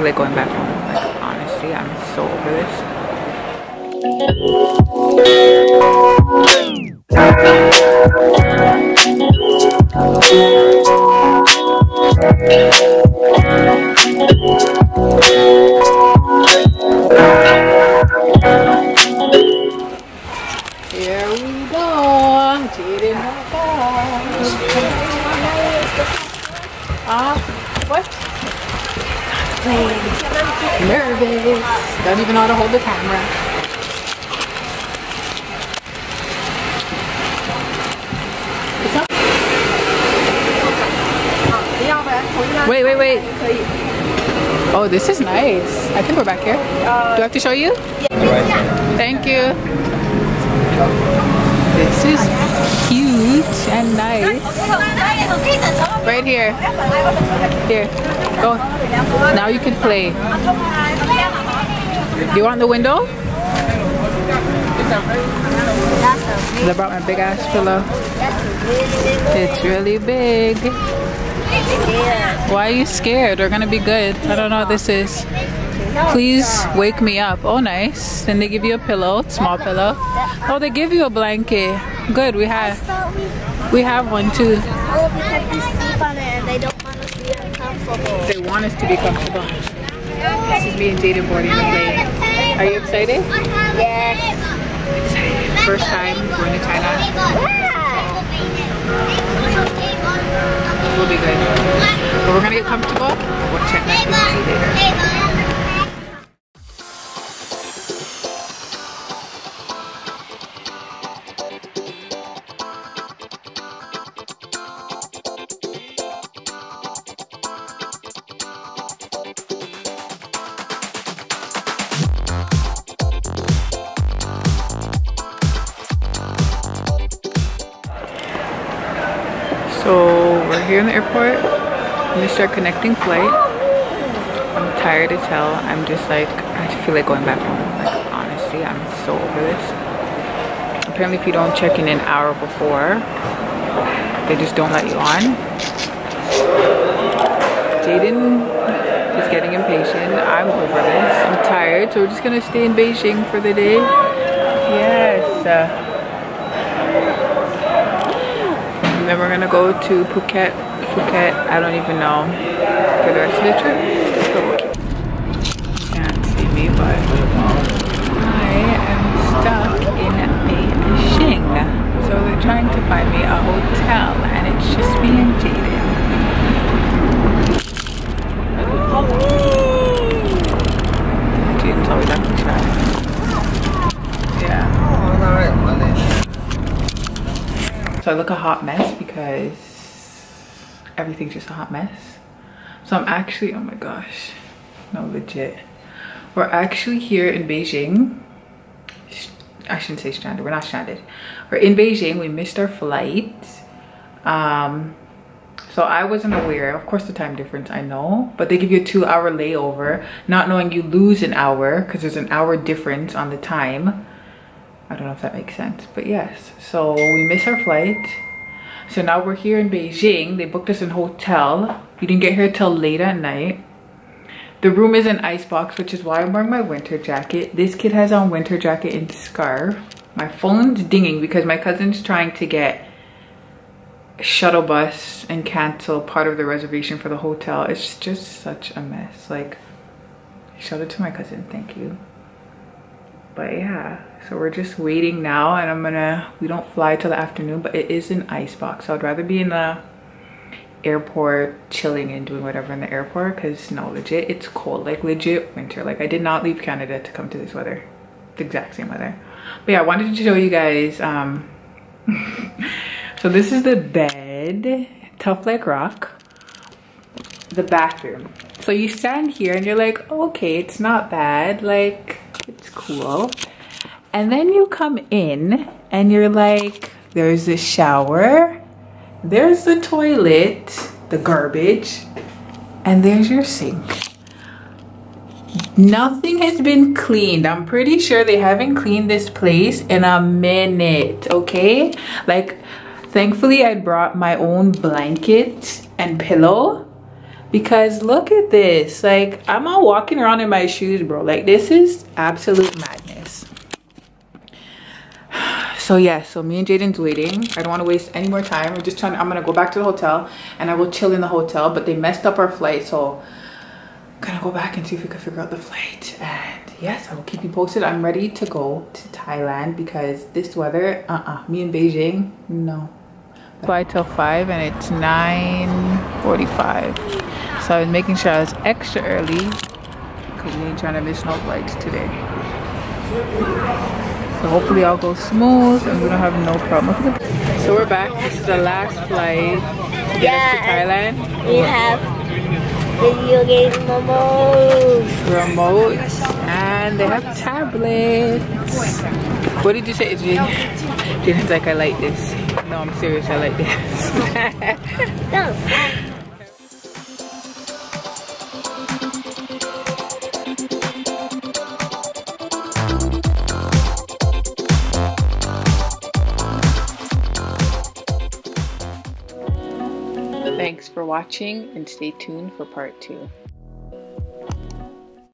feel like going back home. Like, honestly, I'm so over this. Here we go. Jayden and I. What? Nervous. Don't even know how to hold the camera. Wait. Oh, this is nice. I think we're back here. Do I have to show you? Yeah. Thank you. This is cute and nice. Right here. Here. Go. Now you can play. Do you want the window? I brought my big ass pillow. It's really big. Why are you scared? We're gonna be good. I don't know what this is. Please wake me up. Oh, nice. Then they give you a pillow, small pillow. Oh, they give you a blanket. Good, we have one too. Oh, because we sleep on it and they don't want us to be uncomfortable. They want us to be comfortable. This is me and Jayden boarding the plane. Are you excited? Yes. Excited. First time going to Thailand. We'll be good. But we're gonna get comfortable. We'll check back with you later. So we're here in the airport. We missed our connecting flight. I'm tired as hell. I'm just like, I feel like going back home. Like, honestly, I'm so over this. Apparently if you don't check in an hour before, they just don't let you on. Jayden is getting impatient. I'm over this. I'm tired, so we're just gonna stay in Beijing for the day. Yes. And then we're gonna go to Phuket, I don't even know, for the rest of the trip. You can't see me, but I am stuck in Beijing. So they're trying to find me a hotel, and it's just me and Jayden. Jayden's always acting shy. Yeah. So I look a hot mess because everything's just a hot mess. So I'm actually, oh my gosh, no, legit. We're actually here in Beijing. I shouldn't say stranded, we're not stranded. We're in Beijing, we missed our flight. So I wasn't aware, of course the time difference, I know, but they give you a 2-hour layover, not knowing you lose an hour because there's an hour difference on the time. I don't know if that makes sense, but yes. So we missed our flight. So now we're here in Beijing. They booked us in a hotel. We didn't get here till late at night. The room is an icebox, which is why I'm wearing my winter jacket. This kid has on winter jacket and scarf. My phone's dinging because my cousin's trying to get a shuttle bus and cancel part of the reservation for the hotel. It's just such a mess. Like, shout out to my cousin, thank you. But yeah, so we're just waiting now, and we don't fly till the afternoon, but it is an icebox. So I'd rather be in the airport chilling and doing whatever in the airport, because no, legit, it's cold, like legit winter. Like, I did not leave Canada to come to this weather, the exact same weather. But yeah, I wanted to show you guys, so this is the bed, tough like rock. The bathroom. So you stand here and you're like, okay, it's not bad, like, it's cool. And then you come in and you're like, there's a shower, there's the toilet, the garbage, and there's your sink. Nothing has been cleaned. I'm pretty sure they haven't cleaned this place in a minute, okay? Like, thankfully I brought my own blanket and pillow, because look at this. Like, I'm all walking around in my shoes, bro. Like, this is absolute madness. So yeah, so me and Jayden's waiting. I don't want to waste any more time. I'm gonna go back to the hotel and I will chill in the hotel, but they messed up our flight, so I'm gonna go back and see if we can figure out the flight. And yes, I will keep you posted. I'm ready to go to Thailand because this weather, me in Beijing, no. Fly till 5 and it's 9:45. So I was making sure I was extra early because we ain't trying to miss no flights today. So hopefully all goes smooth and we don't have no problem. So we're back. This is the last flight to get us to Thailand. We have video game remotes and they have tablets. What did you say, Jayden? Jayden's like, I like this. No, I'm serious, I like this. No. Thanks for watching and stay tuned for part 2.